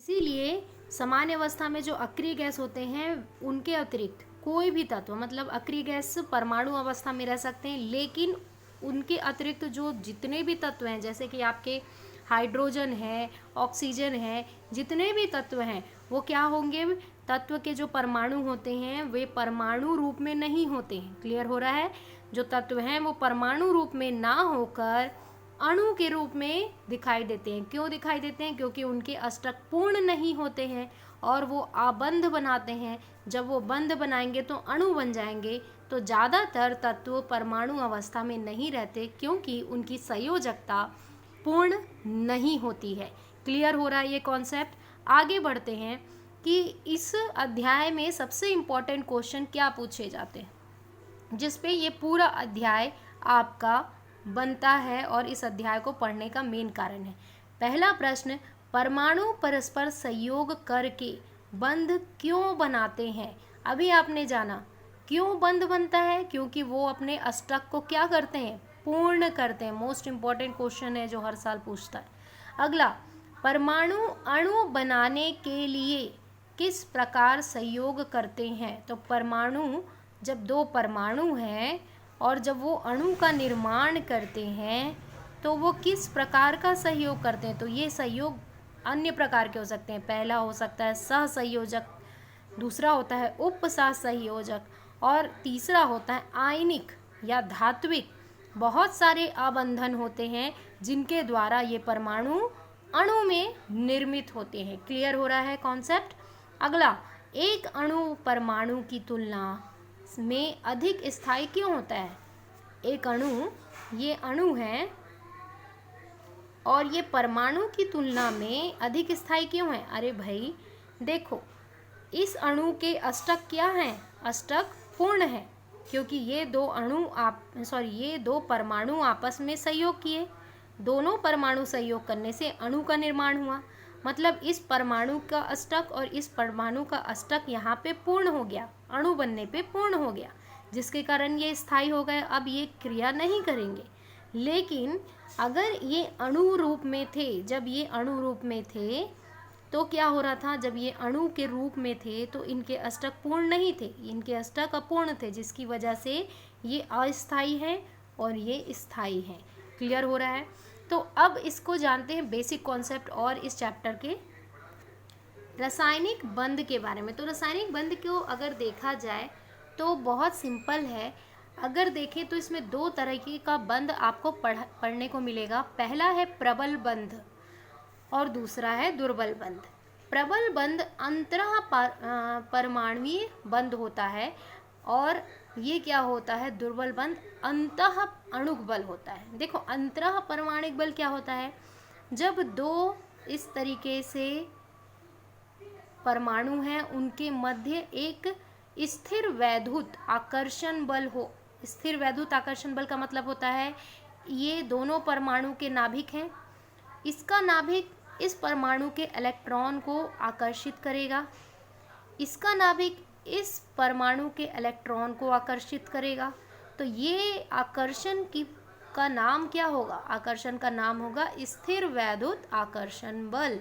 इसीलिए सामान्य अवस्था में जो अक्रिय गैस होते हैं उनके अतिरिक्त कोई भी तत्व, मतलब अक्रिय गैस परमाणु अवस्था में रह सकते हैं, लेकिन उनके अतिरिक्त जो जितने भी तत्व हैं, जैसे कि आपके हाइड्रोजन है, ऑक्सीजन है, जितने भी तत्व हैं वो क्या होंगे, तत्व के जो परमाणु होते हैं वे परमाणु रूप में नहीं होते हैं। क्लियर हो रहा है? जो तत्व हैं वो परमाणु रूप में ना होकर अणु के रूप में दिखाई देते हैं। क्यों दिखाई देते हैं? क्योंकि उनके अष्टक पूर्ण नहीं होते हैं और वो आबंध बनाते हैं। जब वो बंध बनाएंगे तो अणु बन जाएंगे। तो ज़्यादातर तत्व परमाणु अवस्था में नहीं रहते क्योंकि उनकी संयोजकता पूर्ण नहीं होती है। क्लियर हो रहा है ये कॉन्सेप्ट? आगे बढ़ते हैं कि इस अध्याय में सबसे इम्पोर्टेंट क्वेश्चन क्या पूछे जाते हैं, जिस पे ये पूरा अध्याय आपका बनता है और इस अध्याय को पढ़ने का मेन कारण है। पहला प्रश्न, परमाणु परस्पर संयोग करके बंध क्यों बनाते हैं? अभी आपने जाना क्यों बंध बनता है, क्योंकि वो अपने अष्टक को क्या करते हैं, पूर्ण करते हैं। मोस्ट इंपॉर्टेंट क्वेश्चन है जो हर साल पूछता है। अगला, परमाणु अणु बनाने के लिए किस प्रकार सहयोग करते हैं? तो परमाणु, जब दो परमाणु हैं और जब वो अणु का निर्माण करते हैं तो वो किस प्रकार का सहयोग करते हैं? तो ये सहयोग अन्य प्रकार के हो सकते हैं। पहला हो सकता है सहसंयोजक, दूसरा होता है उपसहसंयोजक और तीसरा होता है आयनिक या धात्विक। बहुत सारे आबंधन होते हैं जिनके द्वारा ये परमाणु अणु में निर्मित होते हैं। क्लियर हो रहा है कॉन्सेप्ट? अगला, एक अणु परमाणु की तुलना में अधिक स्थायी क्यों होता है? एक अणु, ये अणु है और ये परमाणु की तुलना में अधिक स्थायी क्यों है? अरे भाई देखो, इस अणु के अष्टक क्या हैं? अष्टक पूर्ण है, क्योंकि ये दो परमाणु आपस में सहयोग किए। दोनों परमाणु सहयोग करने से अणु का निर्माण हुआ। मतलब इस परमाणु का अष्टक और इस परमाणु का अष्टक यहाँ पे पूर्ण हो गया, अणु बनने पे पूर्ण हो गया, जिसके कारण ये स्थायी हो गए। अब ये क्रिया नहीं करेंगे। लेकिन अगर ये अणु रूप में थे, जब ये अणु रूप में थे तो क्या हो रहा था, जब ये अणु के रूप में थे तो इनके अष्टक पूर्ण नहीं थे, इनके अष्टक अपूर्ण थे, जिसकी वजह से ये अस्थायी है और ये स्थायी है। क्लियर हो रहा है? तो अब इसको जानते हैं बेसिक कॉन्सेप्ट और इस चैप्टर के रासायनिक बंध के बारे में। तो रासायनिक बंध को अगर देखा जाए तो बहुत सिंपल है। अगर देखें तो इसमें दो तरीके का बंध आपको पढ़ने को मिलेगा। पहला है प्रबल बंध और दूसरा है दुर्बल बंध। प्रबल बंध अंतरः परमाणुीय बंध होता है और ये क्या होता है, दुर्बल बंध अंतः अणुक बल होता है। देखो, अंतरः परमाणुक बल क्या होता है, जब दो इस तरीके से परमाणु हैं उनके मध्य एक स्थिर वैद्युत आकर्षण बल हो। स्थिर वैद्युत आकर्षण बल का मतलब होता है ये दोनों परमाणु के नाभिक हैं, इसका नाभिक इस परमाणु के इलेक्ट्रॉन को आकर्षित करेगा, इसका नाभिक इस परमाणु के इलेक्ट्रॉन को आकर्षित करेगा। तो ये आकर्षण का नाम क्या होगा? आकर्षण का नाम होगा स्थिर वैद्युत आकर्षण बल।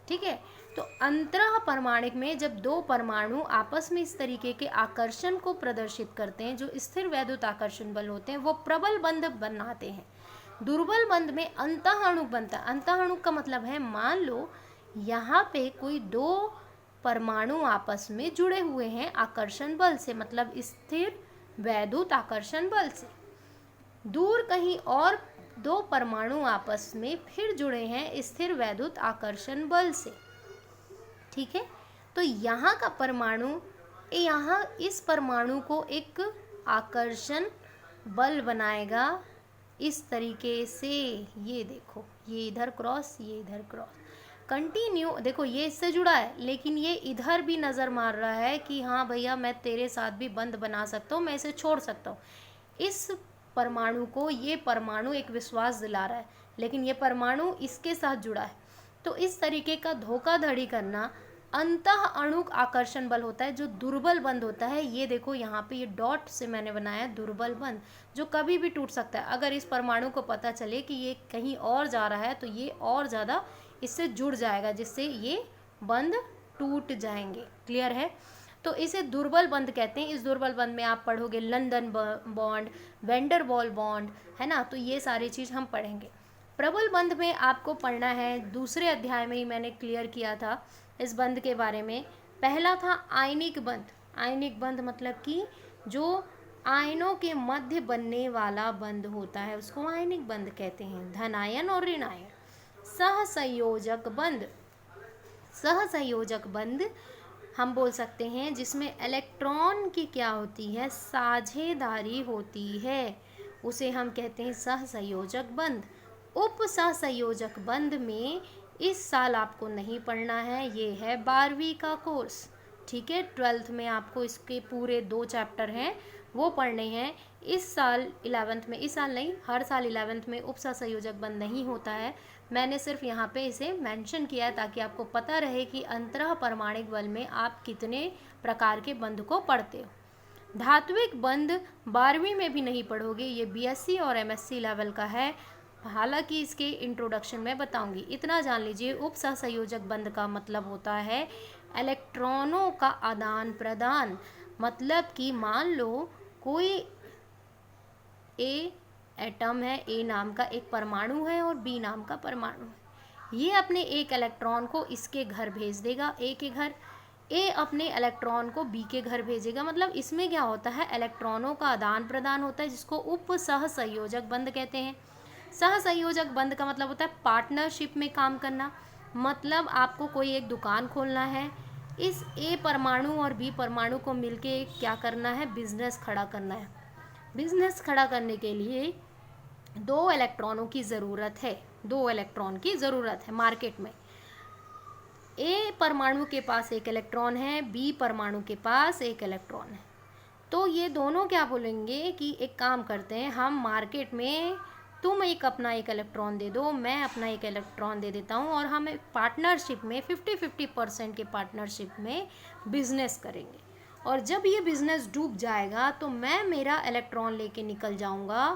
ठीक है? तो अंतरः परमाणुक में जब दो परमाणु आपस में इस तरीके के आकर्षण को प्रदर्शित करते हैं, जो स्थिर वैद्युत आकर्षण बल होते हैं, वो प्रबल बंध बनाते हैं। दुर्बल बंध में अंतः अणुक बनता है। अंतः अणुक का मतलब है, मान लो यहाँ पे कोई दो परमाणु आपस में जुड़े हुए हैं आकर्षण बल से, मतलब स्थिर वैद्युत आकर्षण बल से। दूर कहीं और दो परमाणु आपस में फिर जुड़े हैं स्थिर वैद्युत आकर्षण बल से। ठीक है? तो यहाँ का परमाणु, यहाँ इस परमाणु को एक आकर्षण बल बनाएगा इस तरीके से। ये देखो, ये इधर क्रॉस, ये इधर क्रॉस, कंटिन्यू। देखो, ये इससे जुड़ा है लेकिन ये इधर भी नज़र मार रहा है कि हाँ भैया मैं तेरे साथ भी बंध बना सकता हूँ, मैं इसे छोड़ सकता हूँ। इस परमाणु को ये परमाणु एक विश्वास दिला रहा है, लेकिन ये परमाणु इसके साथ जुड़ा है। तो इस तरीके का धोखाधड़ी करना अंतः अणुक आकर्षण बल होता है, जो दुर्बल बंध होता है। ये देखो यहाँ पे ये डॉट से मैंने बनाया दुर्बल बंध, जो कभी भी टूट सकता है। अगर इस परमाणु को पता चले कि ये कहीं और जा रहा है तो ये और ज़्यादा इससे जुड़ जाएगा, जिससे ये बंध टूट जाएंगे। क्लियर है? तो इसे दुर्बल बंध कहते हैं। इस दुर्बल बंध में आप पढ़ोगे लंदन बॉन्ड, वेंडरवॉल बॉन्ड, है ना, तो ये सारी चीज़ हम पढ़ेंगे। प्रबल बंध में आपको पढ़ना है, दूसरे अध्याय में ही मैंने क्लियर किया था इस बंध के बारे में। पहला था आयनिक बंध। आयनिक बंध मतलब कि जो आयनों के मध्य बनने वाला बंध होता है उसको आयनिक बंध कहते हैं, धनायन और ऋणायन। सहसंयोजक बंध, सहसंयोजक बंध हम बोल सकते हैं जिसमें इलेक्ट्रॉन की क्या होती है, साझेदारी होती है, उसे हम कहते हैं सहसंयोजक बंध। उप सहसंयोजक बंध में इस साल आपको नहीं पढ़ना है, ये है 12वीं का कोर्स। ठीक है, 12th में आपको इसके पूरे 2 चैप्टर हैं वो पढ़ने हैं। इस साल 11th में, इस साल नहीं, हर साल 11th में उप सहसंयोजक बंध नहीं होता है। मैंने सिर्फ यहाँ पे इसे मेंशन किया है ताकि आपको पता रहे कि अंतरः परमाणिक बल में आप कितने प्रकार के बंध को पढ़ते हो। धात्विक बंध 12वीं में भी नहीं पढ़ोगे, ये बीएससी और एमएससी लेवल का है, हालांकि इसके इंट्रोडक्शन में बताऊंगी। इतना जान लीजिए, उप सहसंयोजक बंध का मतलब होता है इलेक्ट्रॉनों का आदान प्रदान। मतलब कि मान लो कोई ए एटम है, ए नाम का एक परमाणु है और बी नाम का परमाणु है, ये अपने एक इलेक्ट्रॉन को इसके घर भेज देगा, ए के घर, ए अपने इलेक्ट्रॉन को बी के घर भेजेगा। मतलब इसमें क्या होता है, इलेक्ट्रॉनों का आदान प्रदान होता है, जिसको उप सहसंयोजक बंध कहते हैं। सहसंयोजक बंध का मतलब होता है पार्टनरशिप में काम करना। मतलब आपको कोई एक दुकान खोलना है, इस ए परमाणु और बी परमाणु को मिलके क्या करना है, बिजनेस खड़ा करना है। बिजनेस खड़ा करने के लिए 2 इलेक्ट्रॉनों की ज़रूरत है, 2 इलेक्ट्रॉन की ज़रूरत है मार्केट में। ए परमाणु के पास एक इलेक्ट्रॉन है, बी परमाणु के पास एक इलेक्ट्रॉन है, तो ये दोनों क्या बोलेंगे कि एक काम करते हैं, हम मार्केट में तुम अपना एक इलेक्ट्रॉन दे दो, मैं अपना एक इलेक्ट्रॉन दे देता हूँ, और हम पार्टनरशिप में 50-50% के पार्टनरशिप में बिजनेस करेंगे। और जब ये बिजनेस डूब जाएगा तो मैं मेरा इलेक्ट्रॉन लेके निकल जाऊंगा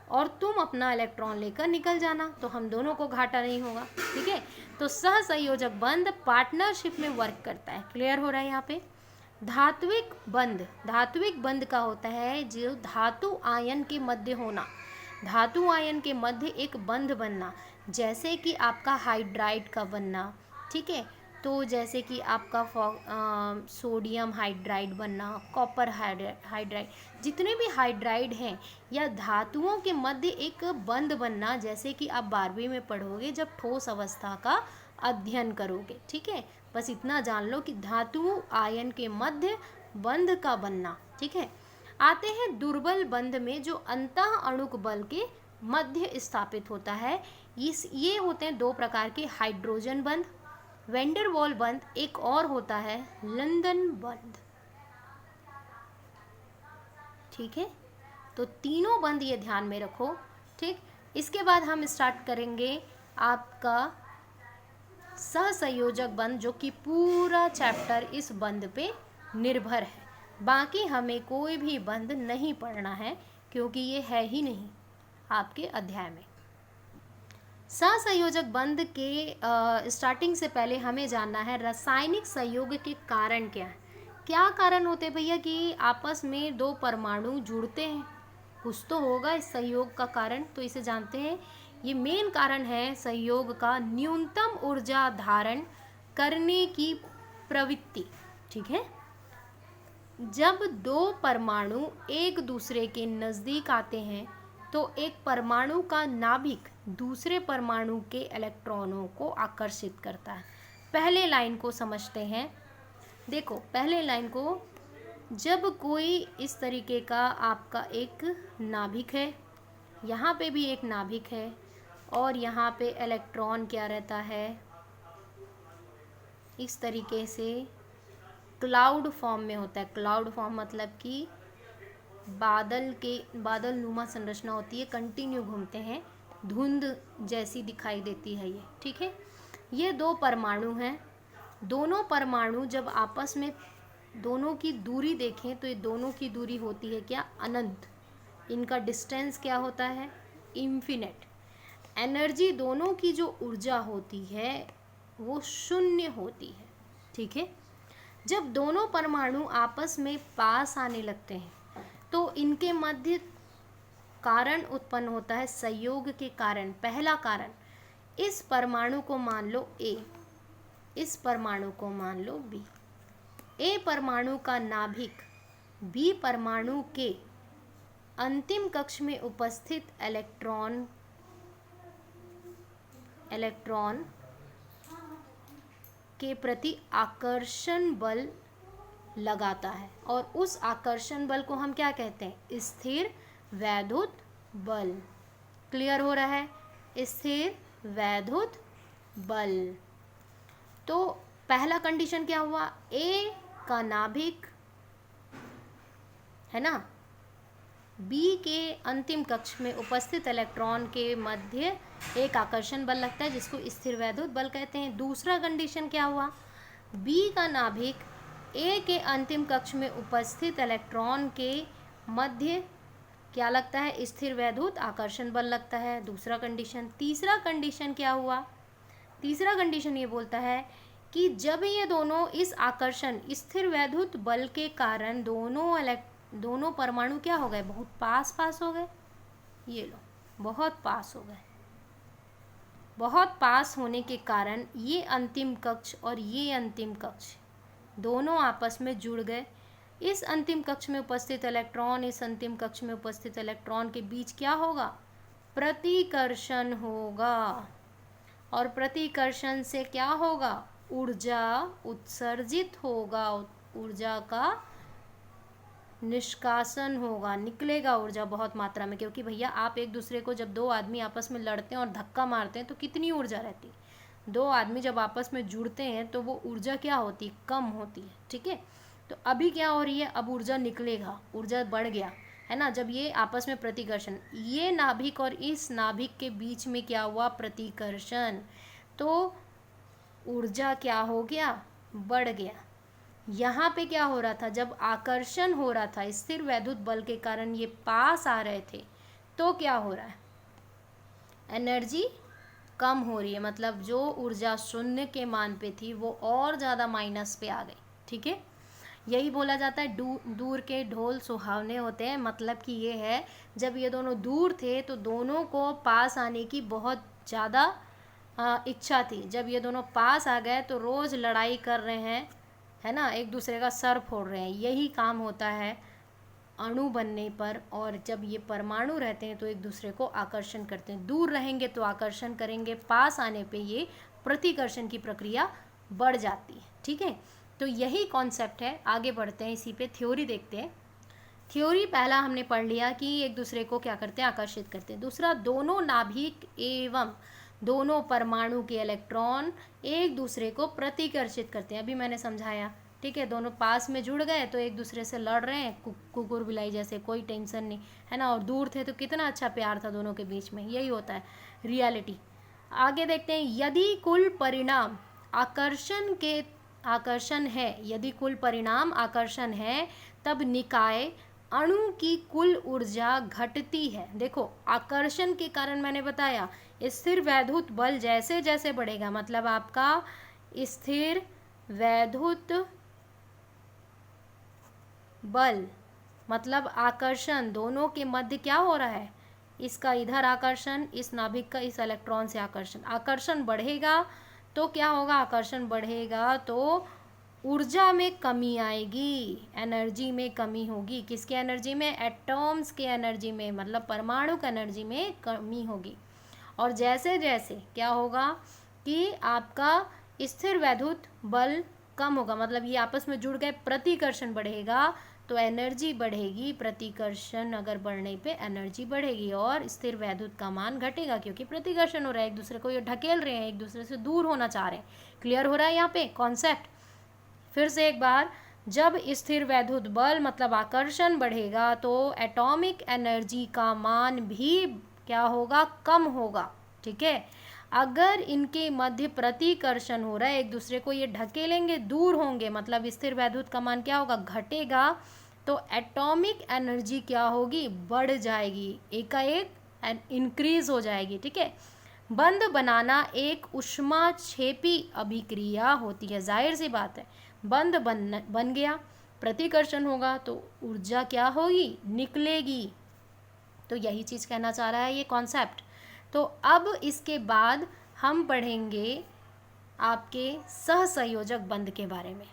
और तुम अपना इलेक्ट्रॉन लेकर निकल जाना, तो हम दोनों को घाटा नहीं होगा। ठीक है, तो सहसंयोजक बंध पार्टनरशिप में वर्क करता है। क्लियर हो रहा है यहाँ पे? धात्विक बंध, धात्विक बंध का होता है जो धातु आयन के मध्य होना, धातु आयन के मध्य एक बंध बनना, जैसे कि आपका हाइड्राइड का बनना। ठीक है, तो जैसे कि आपका सोडियम हाइड्राइड बनना, कॉपर हाइड्राइड, जितने भी हाइड्राइड हैं या धातुओं के मध्य एक बंध बनना, जैसे कि आप 12वीं में पढ़ोगे जब ठोस अवस्था का अध्ययन करोगे। ठीक है, बस इतना जान लो कि धातु आयन के मध्य बंध का बनना। ठीक है, आते हैं दुर्बल बंध में जो अंतः अणुक बल के मध्य स्थापित होता है। ये होते हैं 2 प्रकार के, हाइड्रोजन बंध, वेंडरवॉल बंध, एक और होता है लंदन बंध। ठीक है, तो तीनों बंध ये ध्यान में रखो। ठीक, इसके बाद हम स्टार्ट करेंगे आपका सहसंयोजक बंध, जो कि पूरा चैप्टर इस बंध पे निर्भर है। बाकी हमें कोई भी बंध नहीं पढ़ना है क्योंकि ये है ही नहीं आपके अध्याय में। सहसंयोजक बंध के स्टार्टिंग से पहले हमें जानना है रासायनिक संयोग के कारण क्या है। क्या कारण होते हैं भैया कि आपस में 2 परमाणु जुड़ते हैं, कुछ तो होगा इस संयोग का कारण, तो इसे जानते हैं। ये मेन कारण है संयोग का न्यूनतम ऊर्जा धारण करने की प्रवृत्ति। ठीक है, जब 2 परमाणु एक दूसरे के नज़दीक आते हैं तो एक परमाणु का नाभिक दूसरे परमाणु के इलेक्ट्रॉनों को आकर्षित करता है। पहले लाइन को समझते हैं। देखो पहले लाइन को, जब कोई इस तरीके का आपका एक नाभिक है, यहाँ पे भी एक नाभिक है और यहाँ पे इलेक्ट्रॉन क्या रहता है, इस तरीके से क्लाउड फॉर्म में होता है। क्लाउड फॉर्म मतलब कि बादल नुमा संरचना होती है, कंटिन्यू घूमते हैं, धुंध जैसी दिखाई देती है ये। ठीक है, ये 2 परमाणु हैं। दोनों परमाणु जब आपस में दोनों की दूरी देखें तो ये दोनों की दूरी होती है क्या, अनंत। इनका डिस्टेंस क्या होता है, इन्फिनिट। एनर्जी दोनों की जो ऊर्जा होती है वो शून्य होती है। ठीक है, जब दोनों परमाणु आपस में पास आने लगते हैं तो इनके मध्य कारण उत्पन्न होता है संयोग के कारण। पहला कारण, इस परमाणु को मान लो ए, इस परमाणु को मान लो बी। ए परमाणु का नाभिक बी परमाणु के अंतिम कक्ष में उपस्थित इलेक्ट्रॉन के प्रति आकर्षण बल लगाता है, और उस आकर्षण बल को हम क्या कहते हैं? स्थिर वैद्युत बल। क्लियर हो रहा है? स्थिर वैद्युत बल। तो पहला कंडीशन क्या हुआ? ए का नाभिक है ना, बी के अंतिम कक्ष में उपस्थित इलेक्ट्रॉन के मध्य एक आकर्षण बल लगता है जिसको स्थिर वैद्युत बल कहते हैं। दूसरा कंडीशन क्या हुआ? बी का नाभिक ए के अंतिम कक्ष में उपस्थित इलेक्ट्रॉन के मध्य क्या लगता है? स्थिर वैद्युत आकर्षण बल लगता है। दूसरा कंडीशन। तीसरा कंडीशन क्या हुआ? तीसरा कंडीशन ये बोलता है कि जब ये दोनों इस आकर्षण स्थिर वैद्युत बल के कारण दोनों परमाणु क्या हो गए? बहुत पास हो गए। ये लो, बहुत पास हो गए। बहुत पास होने के कारण ये अंतिम कक्ष और ये अंतिम कक्ष दोनों आपस में जुड़ गए। इस अंतिम कक्ष में उपस्थित इलेक्ट्रॉन, इस अंतिम कक्ष में उपस्थित इलेक्ट्रॉन के बीच क्या होगा? प्रतिकर्षण होगा, और प्रतिकर्षण से क्या होगा? ऊर्जा उत्सर्जित होगा, ऊर्जा का निष्कासन होगा, निकलेगा ऊर्जा बहुत मात्रा में। क्योंकि भैया आप एक दूसरे को, जब दो आदमी आपस में लड़ते हैं और धक्का मारते हैं तो कितनी ऊर्जा रहती है? दो आदमी जब आपस में जुड़ते हैं तो वो ऊर्जा क्या होती है? कम होती है। ठीक है, तो अभी क्या हो रही है? अब ऊर्जा निकलेगा, ऊर्जा बढ़ गया है ना। जब ये आपस में प्रतिकर्षण, ये नाभिक और इस नाभिक के बीच में क्या हुआ? प्रतिकर्षण, तो ऊर्जा क्या हो गया? बढ़ गया। यहाँ पे क्या हो रहा था? जब आकर्षण हो रहा था स्थिर वैद्युत बल के कारण, ये पास आ रहे थे, तो क्या हो रहा है? एनर्जी कम हो रही है, मतलब जो ऊर्जा शून्य के मान पे थी वो और ज़्यादा माइनस पे आ गई। ठीक है, यही बोला जाता है दूर के ढोल सुहावने होते हैं। मतलब कि ये है, जब ये दोनों दूर थे तो दोनों को पास आने की बहुत ज़्यादा इच्छा थी। जब ये दोनों पास आ गए तो रोज़ लड़ाई कर रहे हैं, है ना, एक दूसरे का सर फोड़ रहे हैं। यही काम होता है अणु बनने पर। और जब ये परमाणु रहते हैं तो एक दूसरे को आकर्षण करते हैं। दूर रहेंगे तो आकर्षण करेंगे, पास आने पे ये प्रतिकर्षण की प्रक्रिया बढ़ जाती है। ठीक है, तो यही कॉन्सेप्ट है। आगे बढ़ते हैं, इसी पे थ्योरी देखते हैं। थ्योरी पहला हमने पढ़ लिया कि एक दूसरे को क्या करते हैं? आकर्षित करते हैं। दूसरा, दोनों नाभिक एवं दोनों परमाणु के इलेक्ट्रॉन एक दूसरे को प्रतिकर्षित करते हैं। अभी मैंने समझाया। ठीक है, दोनों पास में जुड़ गए तो एक दूसरे से लड़ रहे हैं, कुकुर बिलाई जैसे, कोई टेंशन नहीं, है ना। और दूर थे तो कितना अच्छा प्यार था दोनों के बीच में। यही होता है रियलिटी। आगे देखते हैं, यदि कुल परिणाम आकर्षण है, यदि कुल परिणाम आकर्षण है, तब निकाय अणु की कुल ऊर्जा घटती है। देखो, आकर्षण के कारण मैंने बताया स्थिर वैद्युत बल जैसे जैसे बढ़ेगा, मतलब आपका स्थिर वैद्युत बल मतलब आकर्षण, दोनों के मध्य क्या हो रहा है? इसका इधर आकर्षण, इस नाभिक का इस इलेक्ट्रॉन से आकर्षण। आकर्षण बढ़ेगा तो क्या होगा? आकर्षण बढ़ेगा तो ऊर्जा में कमी आएगी, एनर्जी में कमी होगी। किसके एनर्जी में? एटॉम्स के एनर्जी में, मतलब परमाणु की एनर्जी में कमी होगी। और जैसे जैसे क्या होगा कि आपका स्थिर वैद्युत बल कम होगा, मतलब ये आपस में जुड़ गए, प्रतिकर्षण बढ़ेगा तो एनर्जी बढ़ेगी। प्रतिकर्षण अगर बढ़ने पे एनर्जी बढ़ेगी और स्थिर वैद्युत का मान घटेगा, क्योंकि प्रतिकर्षण हो रहा है, एक दूसरे को ये ढकेल रहे हैं, एक दूसरे से दूर होना चाह रहे हैं। क्लियर हो रहा है यहाँ पे कॉन्सेप्ट? फिर से एक बार, जब स्थिर वैद्युत बल मतलब आकर्षण बढ़ेगा तो एटॉमिक एनर्जी का मान भी क्या होगा? कम होगा। ठीक है, अगर इनके मध्य प्रतिकर्षण हो रहा है, एक दूसरे को ये ढकेलेंगे, दूर होंगे, मतलब स्थिर वैद्युत का मान क्या होगा? घटेगा। तो एटॉमिक एनर्जी क्या होगी? बढ़ जाएगी, एकाएक इंक्रीज हो जाएगी। ठीक है, बंध बनाना एक ऊष्माक्षेपी अभिक्रिया होती है। जाहिर सी बात है, बंध बन गया, प्रतिकर्षण होगा तो ऊर्जा क्या होगी, निकलेगी। तो यही चीज़ कहना चाह रहा है ये कॉन्सेप्ट। तो अब इसके बाद हम पढ़ेंगे आपके सहसंयोजक बंध के बारे में।